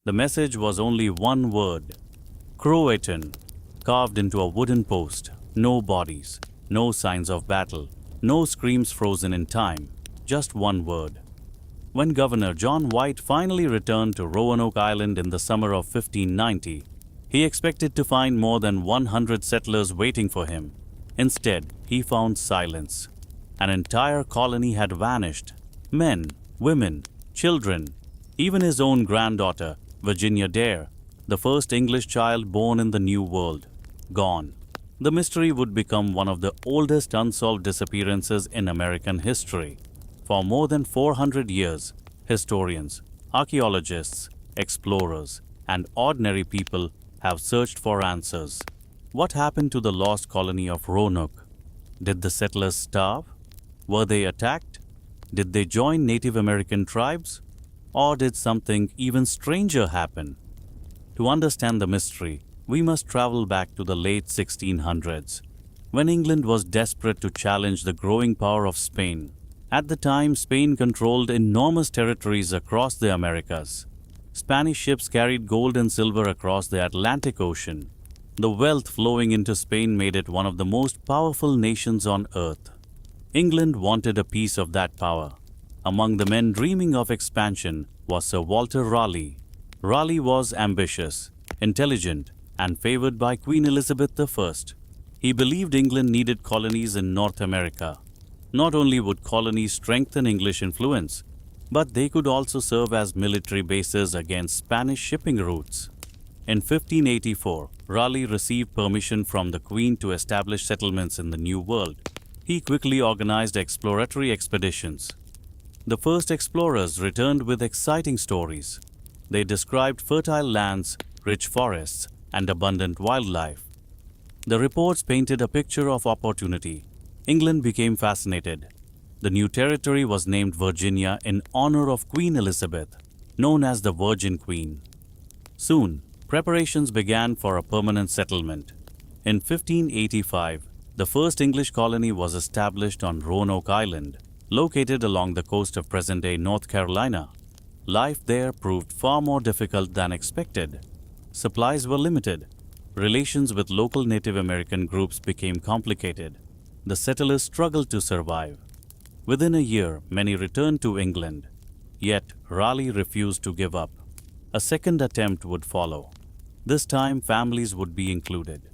The message was only one word: CROATOAN, carved into a wooden post. No bodies, no signs of battle, no screams frozen in time, just one word. When Governor John White finally returned to Roanoke Island in the summer of 1590, he expected to find more than 100 settlers waiting for him. Instead, he found silence. An entire colony had vanished. Men, women, children, even his own granddaughter, Virginia Dare, the first English child born in the New World, gone. The mystery would become one of the oldest unsolved disappearances in American history. For more than 400 years, historians, archaeologists, explorers, and ordinary people have searched for answers. What happened to the lost colony of Roanoke? Did the settlers starve? Were they attacked? Did they join Native American tribes? Or did something even stranger happen? To understand the mystery, we must travel back to the late 1600s, when England was desperate to challenge the growing power of Spain. At the time, Spain controlled enormous territories across the Americas. Spanish ships carried gold and silver across the Atlantic Ocean. The wealth flowing into Spain made it one of the most powerful nations on earth. England wanted a piece of that power. Among the men dreaming of expansion was Sir Walter Raleigh. Raleigh was ambitious, intelligent, and favored by Queen Elizabeth I. He believed England needed colonies in North America. Not only would colonies strengthen English influence, but they could also serve as military bases against Spanish shipping routes. In 1584, Raleigh received permission from the Queen to establish settlements in the New World. He quickly organized exploratory expeditions. The first explorers returned with exciting stories. They described fertile lands, rich forests, and abundant wildlife. The reports painted a picture of opportunity. England became fascinated. The new territory was named Virginia in honor of Queen Elizabeth, known as the Virgin Queen. Soon, preparations began for a permanent settlement. In 1585, the first English colony was established on Roanoke Island, located along the coast of present-day North Carolina. Life there proved far more difficult than expected. Supplies were limited. Relations with local Native American groups became complicated. The settlers struggled to survive. Within a year, many returned to England. Yet, Raleigh refused to give up. A second attempt would follow. This time, families would be included.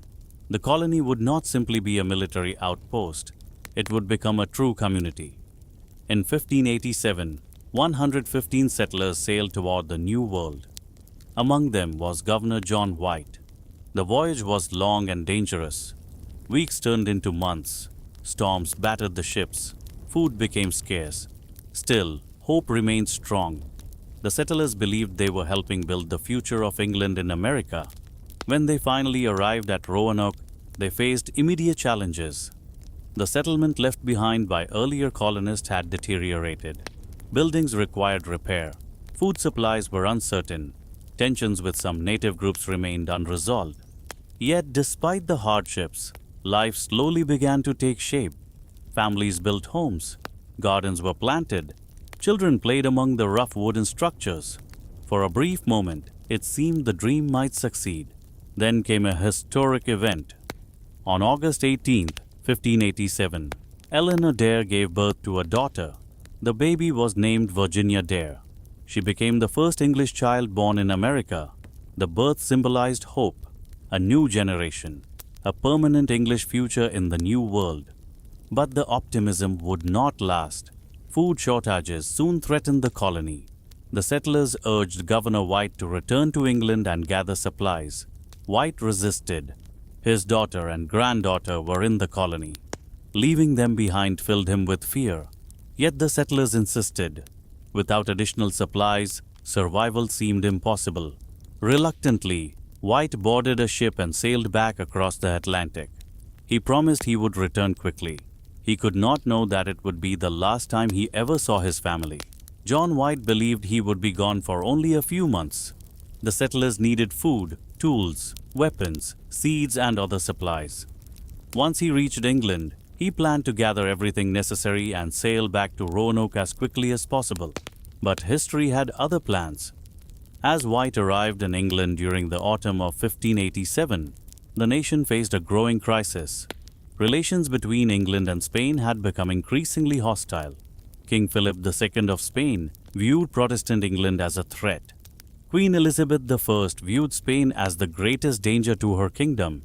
The colony would not simply be a military outpost. It would become a true community. In 1587, 115 settlers sailed toward the New World. Among them was Governor John White. The voyage was long and dangerous. Weeks turned into months. Storms battered the ships. Food became scarce. Still, hope remained strong. The settlers believed they were helping build the future of England in America. When they finally arrived at Roanoke, they faced immediate challenges. The settlement left behind by earlier colonists had deteriorated. Buildings required repair. Food supplies were uncertain. Tensions with some native groups remained unresolved. Yet, despite the hardships, life slowly began to take shape. Families built homes. Gardens were planted. Children played among the rough wooden structures. For a brief moment, it seemed the dream might succeed. Then came a historic event. On August 18, 1587, Eleanor Dare gave birth to a daughter. The baby was named Virginia Dare. She became the first English child born in America. The birth symbolized hope, a new generation, a permanent English future in the New World. But the optimism would not last. Food shortages soon threatened the colony. The settlers urged Governor White to return to England and gather supplies. White resisted. His daughter and granddaughter were in the colony. Leaving them behind filled him with fear. Yet the settlers insisted. Without additional supplies, survival seemed impossible. Reluctantly, White boarded a ship and sailed back across the Atlantic. He promised he would return quickly. He could not know that it would be the last time he ever saw his family. John White believed he would be gone for only a few months. The settlers needed food, tools, weapons, seeds, and other supplies. Once he reached England, he planned to gather everything necessary and sail back to Roanoke as quickly as possible. But history had other plans. As White arrived in England during the autumn of 1587, the nation faced a growing crisis. Relations between England and Spain had become increasingly hostile. King Philip II of Spain viewed Protestant England as a threat. Queen Elizabeth I viewed Spain as the greatest danger to her kingdom.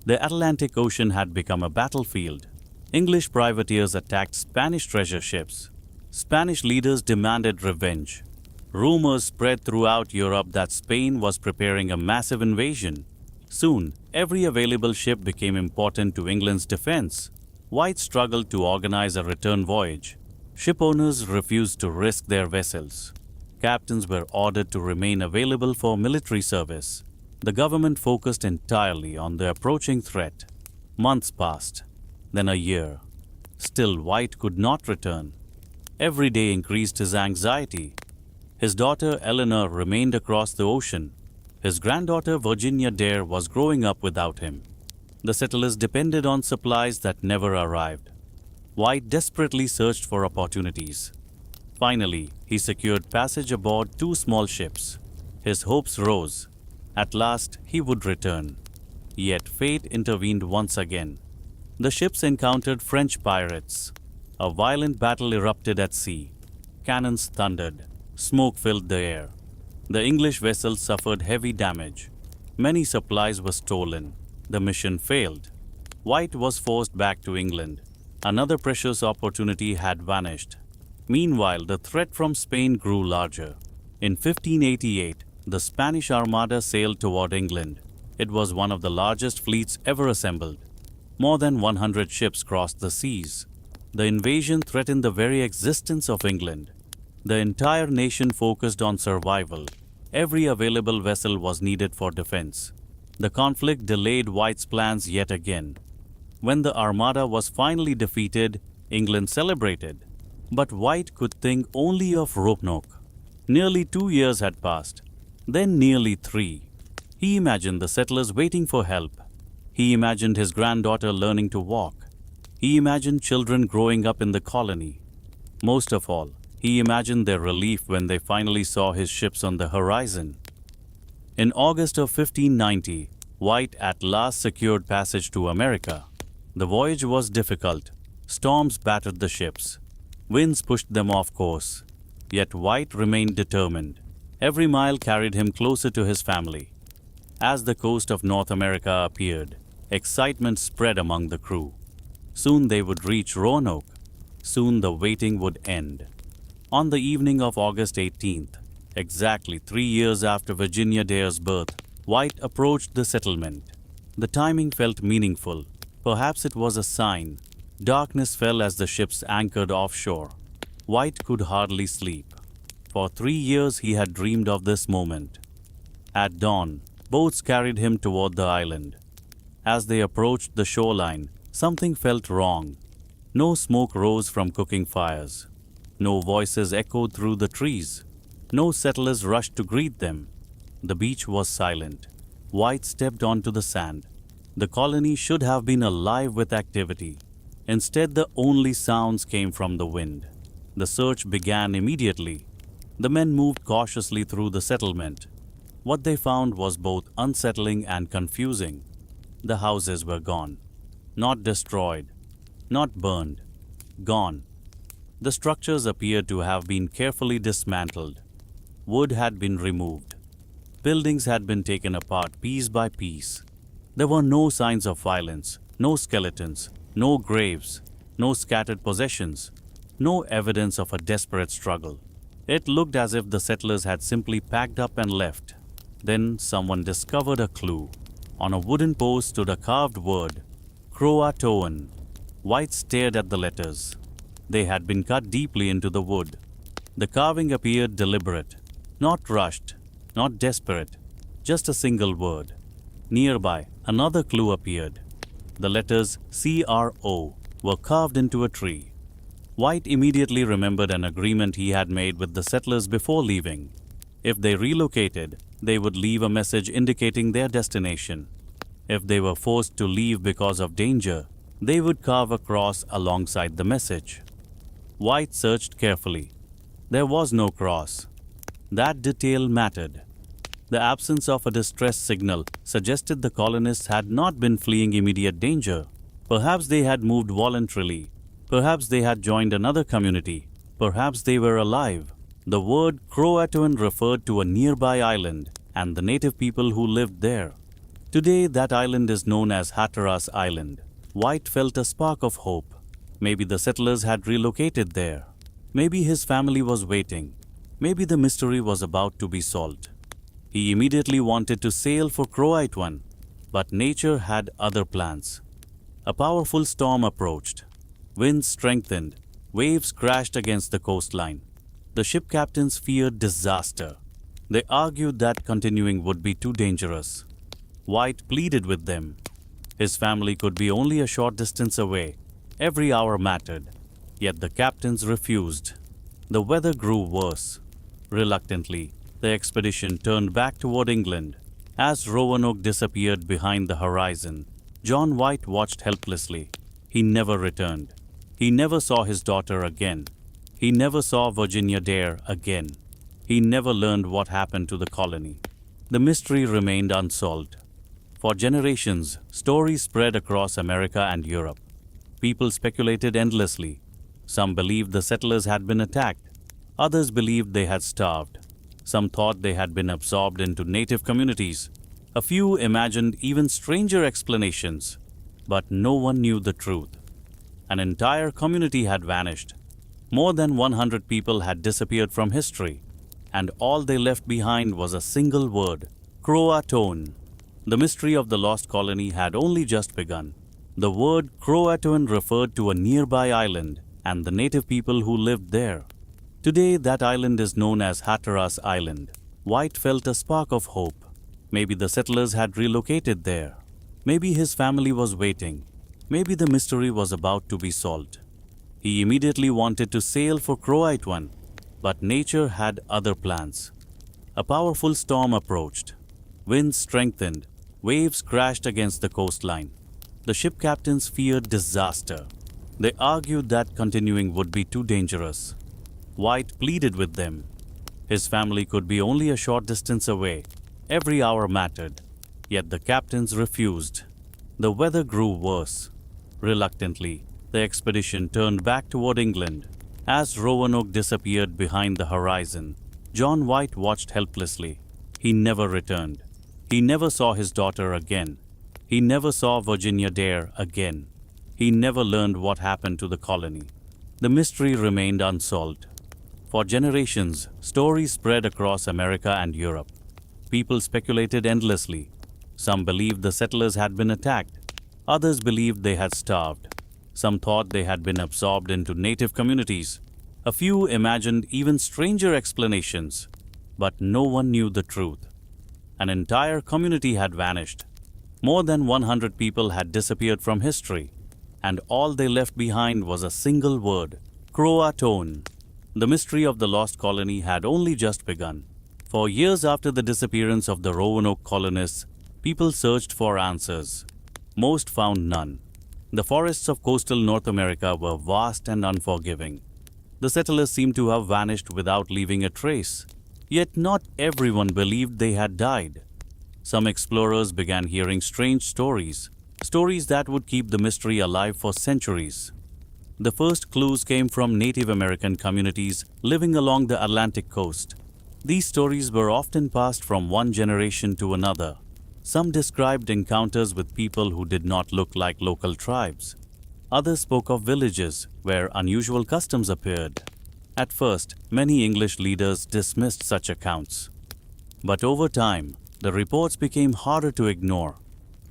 The Atlantic Ocean had become a battlefield. English privateers attacked Spanish treasure ships. Spanish leaders demanded revenge. Rumors spread throughout Europe that Spain was preparing a massive invasion. Soon, every available ship became important to England's defense. White struggled to organize a return voyage. Shipowners refused to risk their vessels. Captains were ordered to remain available for military service. The government focused entirely on the approaching threat. Months passed, then a year. Still, White could not return. Every day increased his anxiety. His daughter Eleanor remained across the ocean. His granddaughter Virginia Dare was growing up without him. The settlers depended on supplies that never arrived. White desperately searched for opportunities. Finally, he secured passage aboard 2 small ships. His hopes rose. At last, he would return. Yet fate intervened once again. The ships encountered French pirates. A violent battle erupted at sea. Cannons thundered. Smoke filled the air. The English vessels suffered heavy damage. Many supplies were stolen. The mission failed. White was forced back to England. Another precious opportunity had vanished. Meanwhile, the threat from Spain grew larger. In 1588, the Spanish Armada sailed toward England. It was one of the largest fleets ever assembled. More than 100 ships crossed the seas. The invasion threatened the very existence of England. The entire nation focused on survival. Every available vessel was needed for defense. The conflict delayed White's plans yet again. When the Armada was finally defeated, England celebrated. But White could think only of Roanoke. Nearly 2 years had passed, then nearly 3. He imagined the settlers waiting for help. He imagined his granddaughter learning to walk. He imagined children growing up in the colony. Most of all, he imagined their relief when they finally saw his ships on the horizon. In August of 1590, White at last secured passage to America. The voyage was difficult. Storms battered the ships. Winds pushed them off course. Yet White remained determined. Every mile carried him closer to his family. As the coast of North America appeared, excitement spread among the crew. Soon they would reach Roanoke. Soon the waiting would end. On the evening of August 18th, exactly 3 years after Virginia Dare's birth, White approached the settlement. The timing felt meaningful. Perhaps it was a sign. Darkness fell as the ships anchored offshore. White could hardly sleep. For 3 years he had dreamed of this moment. At dawn, boats carried him toward the island. As they approached the shoreline, something felt wrong. No smoke rose from cooking fires. No voices echoed through the trees. No settlers rushed to greet them. The beach was silent. White stepped onto the sand. The colony should have been alive with activity. Instead, the only sounds came from the wind. The search began immediately. The men moved cautiously through the settlement. What they found was both unsettling and confusing. The houses were gone. Not destroyed. Not burned. Gone. The structures appeared to have been carefully dismantled. Wood had been removed. Buildings had been taken apart piece by piece. There were no signs of violence, no skeletons, no graves, no scattered possessions, no evidence of a desperate struggle. It looked as if the settlers had simply packed up and left. Then someone discovered a clue. On a wooden post stood a carved word, CROATOAN. White stared at the letters. They had been cut deeply into the wood. The carving appeared deliberate, not rushed, not desperate, just a single word. Nearby, another clue appeared. The letters CRO were carved into a tree. White immediately remembered an agreement he had made with the settlers before leaving. If they relocated, they would leave a message indicating their destination. If they were forced to leave because of danger, they would carve a cross alongside the message. White searched carefully. There was no cross. That detail mattered. The absence of a distress signal suggested the colonists had not been fleeing immediate danger. Perhaps they had moved voluntarily. Perhaps they had joined another community. Perhaps they were alive. The word CROATOAN referred to a nearby island and the native people who lived there. Today, that island is known as Hatteras Island. White felt a spark of hope. Maybe the settlers had relocated there. Maybe his family was waiting. Maybe the mystery was about to be solved. He immediately wanted to sail for CROATOAN, but nature had other plans. A powerful storm approached. Winds strengthened. Waves crashed against the coastline. The ship captains feared disaster. They argued that continuing would be too dangerous. White pleaded with them. His family could be only a short distance away. Every hour mattered. Yet the captains refused. The weather grew worse. Reluctantly, the expedition turned back toward England. As Roanoke disappeared behind the horizon, John White watched helplessly. He never returned. He never saw his daughter again. He never saw Virginia Dare again. He never learned what happened to the colony. The mystery remained unsolved. For generations, stories spread across America and Europe. People speculated endlessly. Some believed the settlers had been attacked. Others believed they had starved. Some thought they had been absorbed into native communities. A few imagined even stranger explanations. But no one knew the truth. An entire community had vanished. More than 100 people had disappeared from history. And all they left behind was a single word: CROATOAN. The mystery of the lost colony had only just begun. The word CROATOAN referred to a nearby island and the native people who lived there. Today, that island is known as Hatteras Island. White felt a spark of hope. Maybe the settlers had relocated there. Maybe his family was waiting. Maybe the mystery was about to be solved. He immediately wanted to sail for CROATOAN, but nature had other plans. A powerful storm approached. Winds strengthened. Waves crashed against the coastline. The ship captains feared disaster. They argued that continuing would be too dangerous. White pleaded with them. His family could be only a short distance away. Every hour mattered. Yet the captains refused. The weather grew worse. Reluctantly, the expedition turned back toward England. As Roanoke disappeared behind the horizon, John White watched helplessly. He never returned. He never saw his daughter again. He never saw Virginia Dare again. He never learned what happened to the colony. The mystery remained unsolved. For generations, stories spread across America and Europe. People speculated endlessly. Some believed the settlers had been attacked. Others believed they had starved. Some thought they had been absorbed into native communities. A few imagined even stranger explanations. But no one knew the truth. An entire community had vanished. More than 100 people had disappeared from history. And all they left behind was a single word: CROATOAN. The mystery of the lost colony had only just begun. For years after the disappearance of the Roanoke colonists, people searched for answers. Most found none. The forests of coastal North America were vast and unforgiving. The settlers seemed to have vanished without leaving a trace. Yet not everyone believed they had died. Some explorers began hearing strange stories that would keep the mystery alive for centuries. The first clues came from Native American communities living along the Atlantic coast. These stories were often passed from one generation to another. Some described encounters with people who did not look like local tribes. Others spoke of villages where unusual customs appeared. At first, many English leaders dismissed such accounts. But over time, the reports became harder to ignore.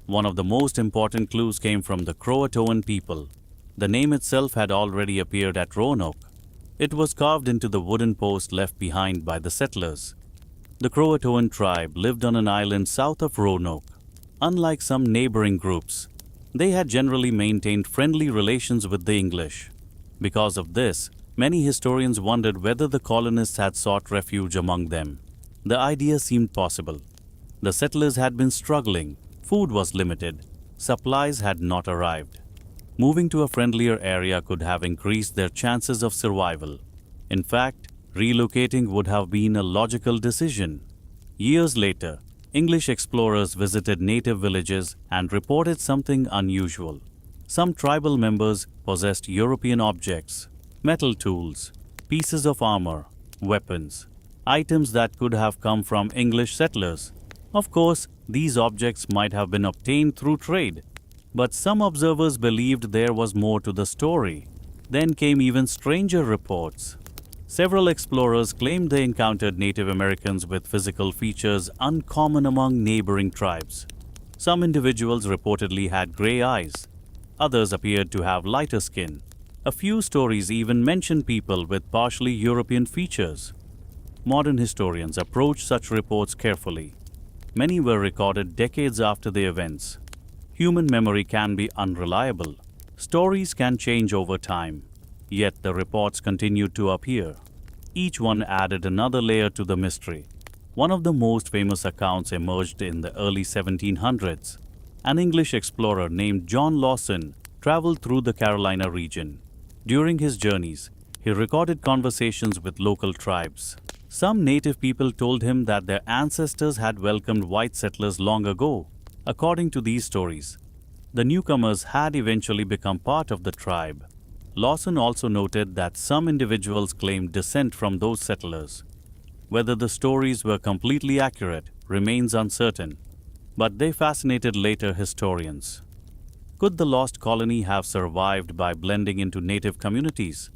One of the most important clues came from the CROATOAN people. The name itself had already appeared at Roanoke. It was carved into the wooden post left behind by the settlers. The CROATOAN tribe lived on an island south of Roanoke. Unlike some neighboring groups, they had generally maintained friendly relations with the English. Because of this, many historians wondered whether the colonists had sought refuge among them. The idea seemed possible. The settlers had been struggling, food was limited, supplies had not arrived. Moving to a friendlier area could have increased their chances of survival. In fact, relocating would have been a logical decision. Years later, English explorers visited native villages and reported something unusual. Some tribal members possessed European objects, metal tools, pieces of armor, weapons, items that could have come from English settlers. Of course, these objects might have been obtained through trade, but some observers believed there was more to the story. Then came even stranger reports. Several explorers claimed they encountered Native Americans with physical features uncommon among neighboring tribes. Some individuals reportedly had gray eyes. Others appeared to have lighter skin. A few stories even mention people with partially European features. Modern historians approach such reports carefully. Many were recorded decades after the events. Human memory can be unreliable. Stories can change over time. Yet the reports continued to appear. Each one added another layer to the mystery. One of the most famous accounts emerged in the early 1700s. An English explorer named John Lawson traveled through the Carolina region. During his journeys, he recorded conversations with local tribes. Some native people told him that their ancestors had welcomed white settlers long ago. According to these stories, the newcomers had eventually become part of the tribe. Lawson also noted that some individuals claimed descent from those settlers. Whether the stories were completely accurate remains uncertain, but they fascinated later historians. Could the lost colony have survived by blending into native communities?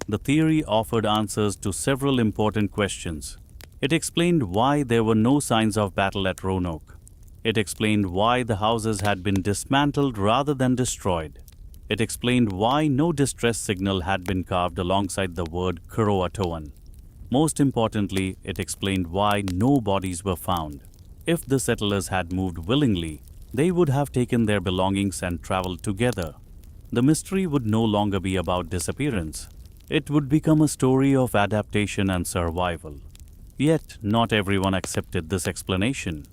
The theory offered answers to several important questions. It explained why there were no signs of battle at Roanoke. It explained why the houses had been dismantled rather than destroyed. It explained why no distress signal had been carved alongside the word CROATOAN. Most importantly, it explained why no bodies were found. If the settlers had moved willingly, they would have taken their belongings and traveled together. The mystery would no longer be about disappearance. It would become a story of adaptation and survival. Yet, not everyone accepted this explanation.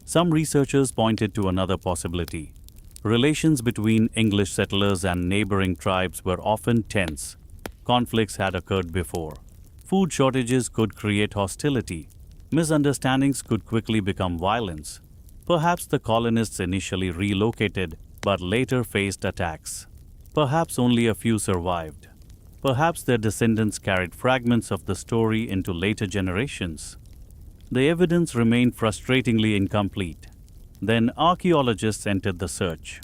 Some researchers pointed to another possibility. Relations between English settlers and neighboring tribes were often tense. Conflicts had occurred before. Food shortages could create hostility. Misunderstandings could quickly become violence. Perhaps the colonists initially relocated, but later faced attacks. Perhaps only a few survived. Perhaps their descendants carried fragments of the story into later generations. The evidence remained frustratingly incomplete. Then archaeologists entered the search.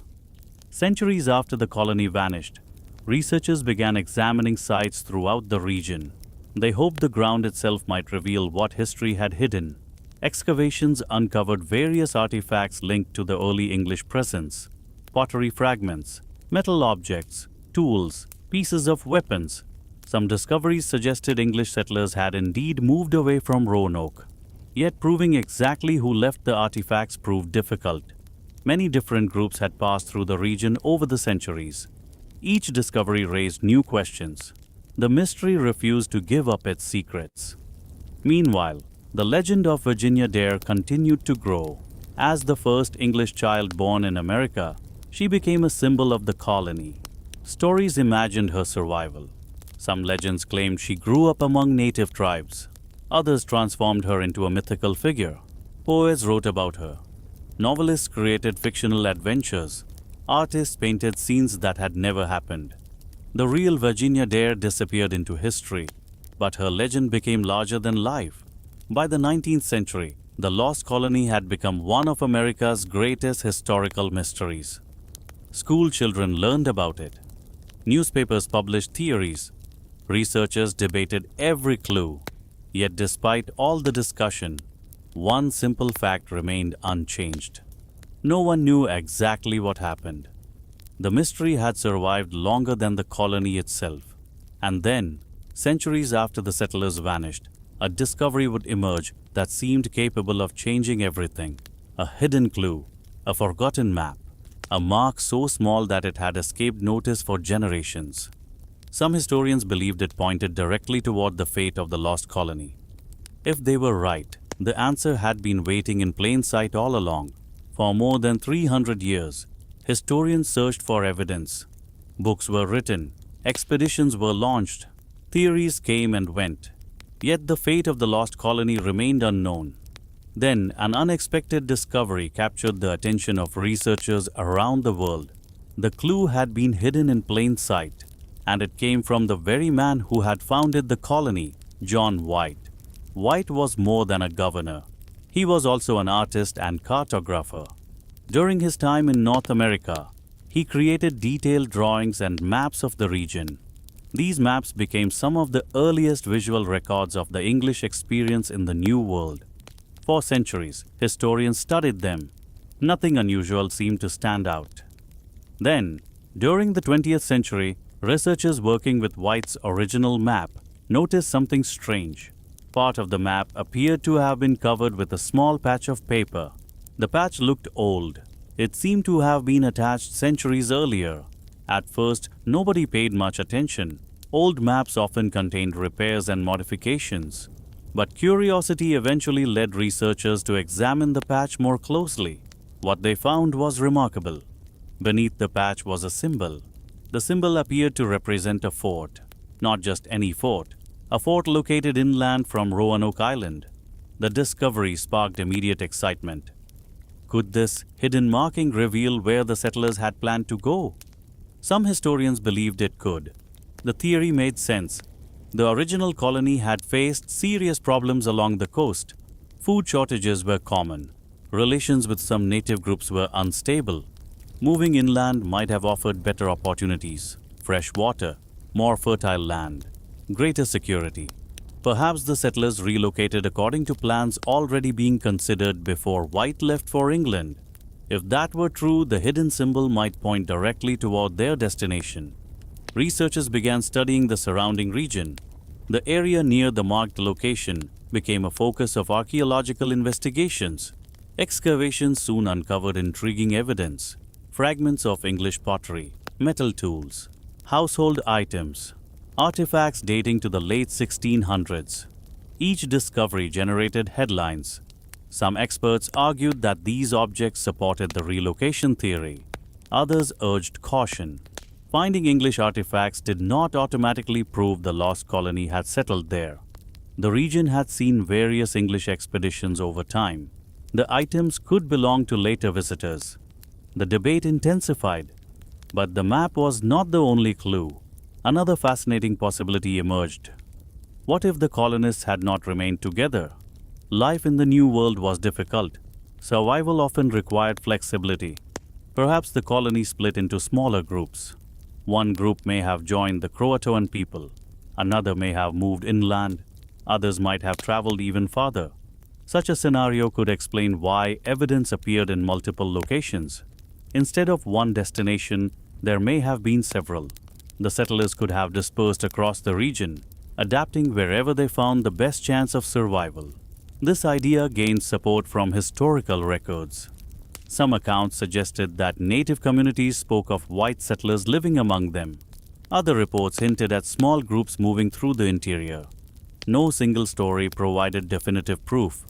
Centuries after the colony vanished, researchers began examining sites throughout the region. They hoped the ground itself might reveal what history had hidden. Excavations uncovered various artifacts linked to the early English presence: pottery fragments, metal objects, tools, pieces of weapons. Some discoveries suggested English settlers had indeed moved away from Roanoke. Yet proving exactly who left the artifacts proved difficult. Many different groups had passed through the region over the centuries. Each discovery raised new questions. The mystery refused to give up its secrets. Meanwhile, the legend of Virginia Dare continued to grow. As the first English child born in America, she became a symbol of the colony. Stories imagined her survival. Some legends claimed she grew up among native tribes. Others transformed her into a mythical figure. Poets wrote about her. Novelists created fictional adventures. Artists painted scenes that had never happened. The real Virginia Dare disappeared into history, but her legend became larger than life. By the 19th century, the Lost Colony had become one of America's greatest historical mysteries. School children learned about it. Newspapers published theories. Researchers debated every clue. Yet despite all the discussion, one simple fact remained unchanged. No one knew exactly what happened. The mystery had survived longer than the colony itself. And then, centuries after the settlers vanished, a discovery would emerge that seemed capable of changing everything. A hidden clue, a forgotten map, a mark so small that it had escaped notice for generations. Some historians believed it pointed directly toward the fate of the lost colony. If they were right, the answer had been waiting in plain sight all along. For more than 300 years, historians searched for evidence. Books were written, expeditions were launched, theories came and went. Yet the fate of the lost colony remained unknown. Then, an unexpected discovery captured the attention of researchers around the world. The clue had been hidden in plain sight, and it came from the very man who had founded the colony, John White. White was more than a governor. He was also an artist and cartographer. During his time in North America, he created detailed drawings and maps of the region. These maps became some of the earliest visual records of the English experience in the New World. For centuries, historians studied them. Nothing unusual seemed to stand out. Then, during the 20th century, researchers working with White's original map noticed something strange. Part of the map appeared to have been covered with a small patch of paper. The patch looked old. It seemed to have been attached centuries earlier. At first, nobody paid much attention. Old maps often contained repairs and modifications. But curiosity eventually led researchers to examine the patch more closely. What they found was remarkable. Beneath the patch was a symbol. The symbol appeared to represent a fort. Not just any fort. A fort located inland from Roanoke Island. The discovery sparked immediate excitement. Could this hidden marking reveal where the settlers had planned to go? Some historians believed it could. The theory made sense. The original colony had faced serious problems along the coast. Food shortages were common. Relations with some native groups were unstable. Moving inland might have offered better opportunities, fresh water, more fertile land, greater security. Perhaps the settlers relocated according to plans already being considered before White left for England. If that were true, the hidden symbol might point directly toward their destination. Researchers began studying the surrounding region. The area near the marked location became a focus of archaeological investigations. Excavations soon uncovered intriguing evidence: fragments of English pottery, metal tools, household items, artifacts dating to the late 1600s. Each discovery generated headlines. Some experts argued that these objects supported the relocation theory. Others urged caution. Finding English artifacts did not automatically prove the lost colony had settled there. The region had seen various English expeditions over time. The items could belong to later visitors. The debate intensified. But the map was not the only clue. Another fascinating possibility emerged. What if the colonists had not remained together? Life in the New World was difficult. Survival often required flexibility. Perhaps the colony split into smaller groups. One group may have joined the CROATOAN people. Another may have moved inland. Others might have traveled even farther. Such a scenario could explain why evidence appeared in multiple locations. Instead of one destination, there may have been several. The settlers could have dispersed across the region, adapting wherever they found the best chance of survival. This idea gained support from historical records. Some accounts suggested that native communities spoke of white settlers living among them. Other reports hinted at small groups moving through the interior. No single story provided definitive proof,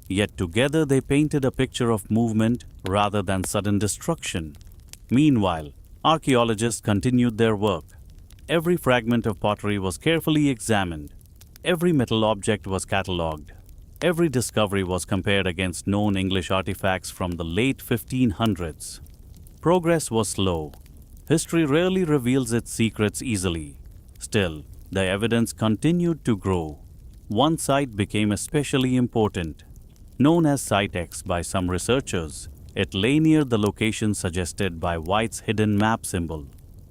yet together they painted a picture of movement rather than sudden destruction. Meanwhile, archaeologists continued their work. Every fragment of pottery was carefully examined. Every metal object was catalogued. Every discovery was compared against known English artifacts from the late 1500s. Progress was slow. History rarely reveals its secrets easily. Still, the evidence continued to grow. One site became especially important. Known as Site X by some researchers, it lay near the location suggested by White's hidden map symbol.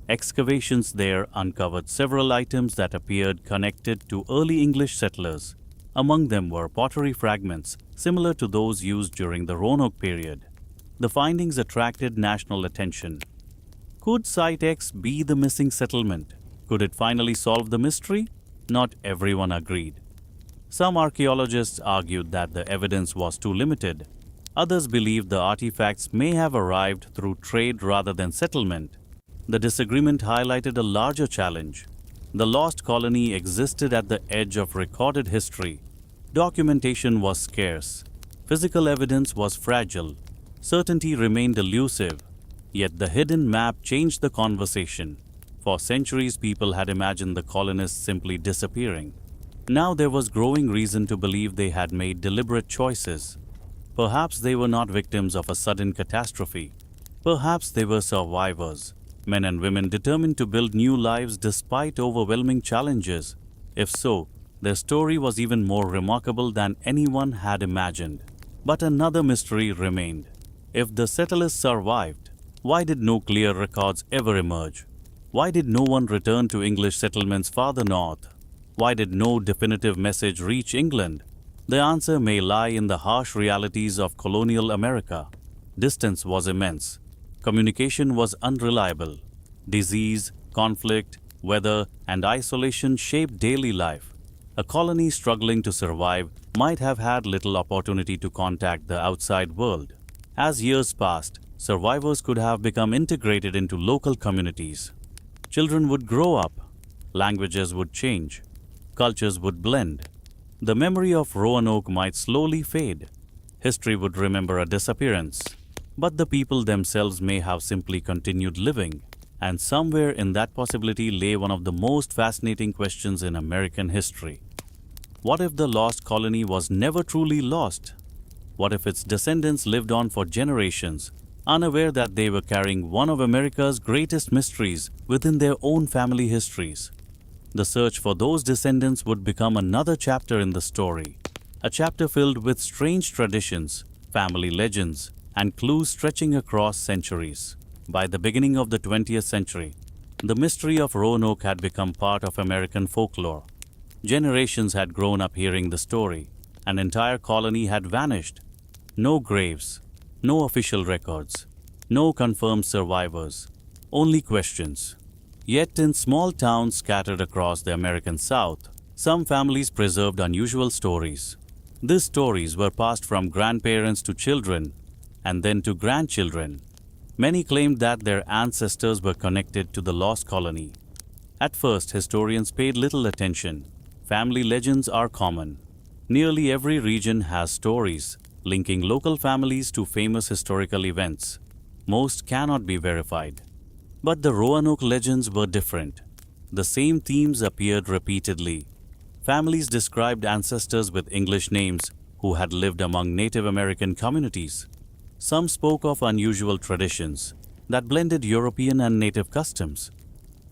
Excavations there uncovered several items that appeared connected to early English settlers. Among them were pottery fragments similar to those used during the Roanoke period. The findings attracted national attention. Could Site X be the missing settlement? Could it finally solve the mystery? Not everyone agreed. Some archaeologists argued that the evidence was too limited. Others believed the artifacts may have arrived through trade rather than settlement. The disagreement highlighted a larger challenge. The lost colony existed at the edge of recorded history. Documentation was scarce. Physical evidence was fragile. Certainty remained elusive. Yet the hidden map changed the conversation. For centuries, people had imagined the colonists simply disappearing. Now there was growing reason to believe they had made deliberate choices. Perhaps they were not victims of a sudden catastrophe. Perhaps they were survivors, men and women determined to build new lives despite overwhelming challenges. If so, their story was even more remarkable than anyone had imagined. But another mystery remained. If the settlers survived, why did no clear records ever emerge? Why did no one return to English settlements farther north? Why did no definitive message reach England? The answer may lie in the harsh realities of colonial America. Distance was immense. Communication was unreliable. Disease, conflict, weather, and isolation shaped daily life. A colony struggling to survive might have had little opportunity to contact the outside world. As years passed, survivors could have become integrated into local communities. Children would grow up. Languages would change. Cultures would blend. The memory of Roanoke might slowly fade. History would remember a disappearance. But the people themselves may have simply continued living. And somewhere in that possibility lay one of the most fascinating questions in American history. What if the lost colony was never truly lost? What if its descendants lived on for generations, unaware that they were carrying one of America's greatest mysteries within their own family histories? The search for those descendants would become another chapter in the story, a chapter filled with strange traditions, family legends, and clues stretching across centuries. By the beginning of the 20th century, the mystery of Roanoke had become part of American folklore. Generations had grown up hearing the story. An entire colony had vanished. No graves, no official records, no confirmed survivors, only questions. Yet in small towns scattered across the American South, some families preserved unusual stories. These stories were passed from grandparents to children and then to grandchildren. Many claimed that their ancestors were connected to the lost colony. At first, historians paid little attention. Family legends are common. Nearly every region has stories linking local families to famous historical events. Most cannot be verified. But the Roanoke legends were different. The same themes appeared repeatedly. Families described ancestors with English names who had lived among Native American communities. Some spoke of unusual traditions that blended European and native customs.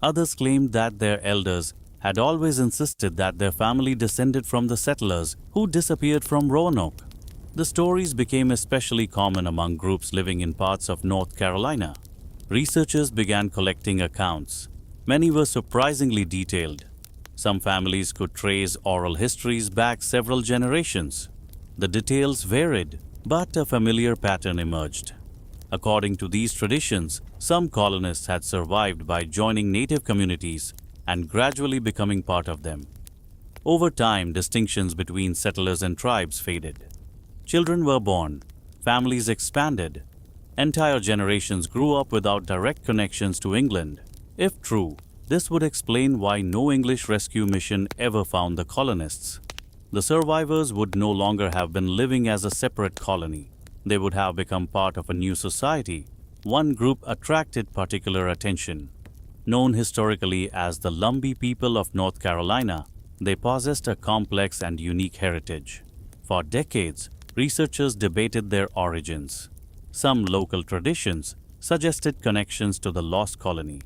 Others claimed that their elders had always insisted that their family descended from the settlers who disappeared from Roanoke. The stories became especially common among groups living in parts of North Carolina. Researchers began collecting accounts. Many were surprisingly detailed. Some families could trace oral histories back several generations. The details varied, but a familiar pattern emerged. According to these traditions, some colonists had survived by joining native communities and gradually becoming part of them. Over time, distinctions between settlers and tribes faded. Children were born, families expanded. Entire generations grew up without direct connections to England. If true, this would explain why no English rescue mission ever found the colonists. The survivors would no longer have been living as a separate colony. They would have become part of a new society. One group attracted particular attention. Known historically as the Lumbee people of North Carolina, they possessed a complex and unique heritage. For decades, researchers debated their origins. Some local traditions suggested connections to the lost colony.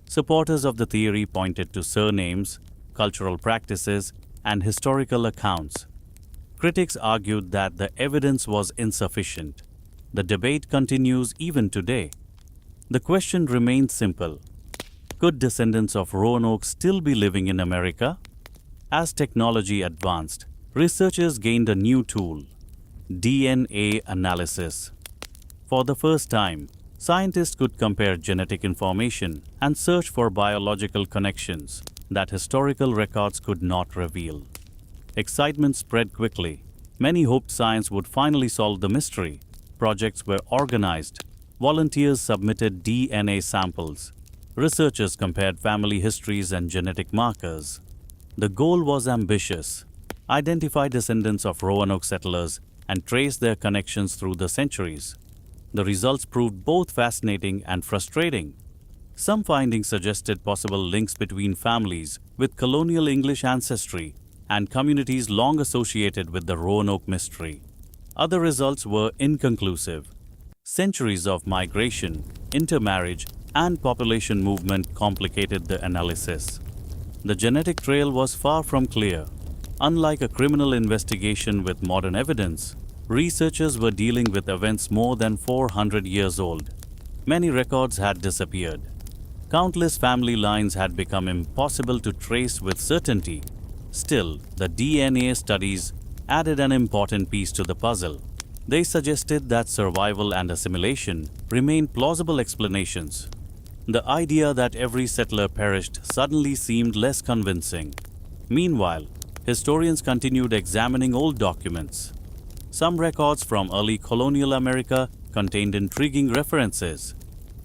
Supporters of the theory pointed to surnames, cultural practices, and historical accounts. Critics argued that the evidence was insufficient. The debate continues even today. The question remains simple. Could descendants of Roanoke still be living in America? As technology advanced, researchers gained a new tool: DNA analysis. For the first time, scientists could compare genetic information and search for biological connections that historical records could not reveal. Excitement spread quickly. Many hoped science would finally solve the mystery. Projects were organized. Volunteers submitted DNA samples. Researchers compared family histories and genetic markers. The goal was ambitious: identify descendants of Roanoke settlers and trace their connections through the centuries. The results proved both fascinating and frustrating. Some findings suggested possible links between families with colonial English ancestry and communities long associated with the Roanoke mystery. Other results were inconclusive. Centuries of migration, intermarriage, and population movement complicated the analysis. The genetic trail was far from clear. Unlike a criminal investigation with modern evidence, researchers were dealing with events more than 400 years old. Many records had disappeared. Countless family lines had become impossible to trace with certainty. Still, the DNA studies added an important piece to the puzzle. They suggested that survival and assimilation remained plausible explanations. The idea that every settler perished suddenly seemed less convincing. Meanwhile, historians continued examining old documents. Some records from early colonial America contained intriguing references.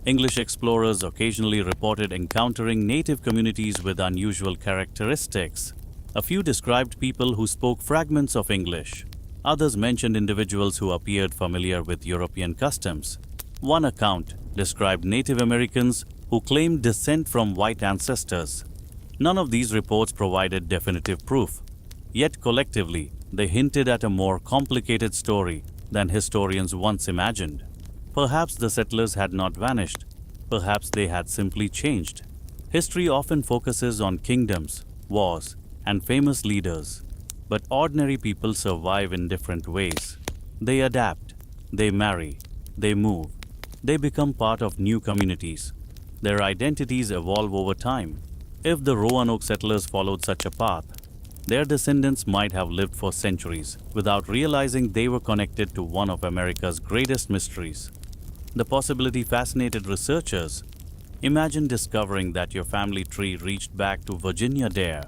English explorers occasionally reported encountering native communities with unusual characteristics. A few described people who spoke fragments of English. Others mentioned individuals who appeared familiar with European customs. One account described Native Americans who claimed descent from white ancestors. None of these reports provided definitive proof. Yet collectively, they hinted at a more complicated story than historians once imagined. Perhaps the settlers had not vanished. Perhaps they had simply changed. History often focuses on kingdoms, wars, and famous leaders. But ordinary people survive in different ways. They adapt, they marry, they move, they become part of new communities. Their identities evolve over time. If the Roanoke settlers followed such a path, their descendants might have lived for centuries without realizing they were connected to one of America's greatest mysteries. The possibility fascinated researchers. Imagine discovering that your family tree reached back to Virginia Dare.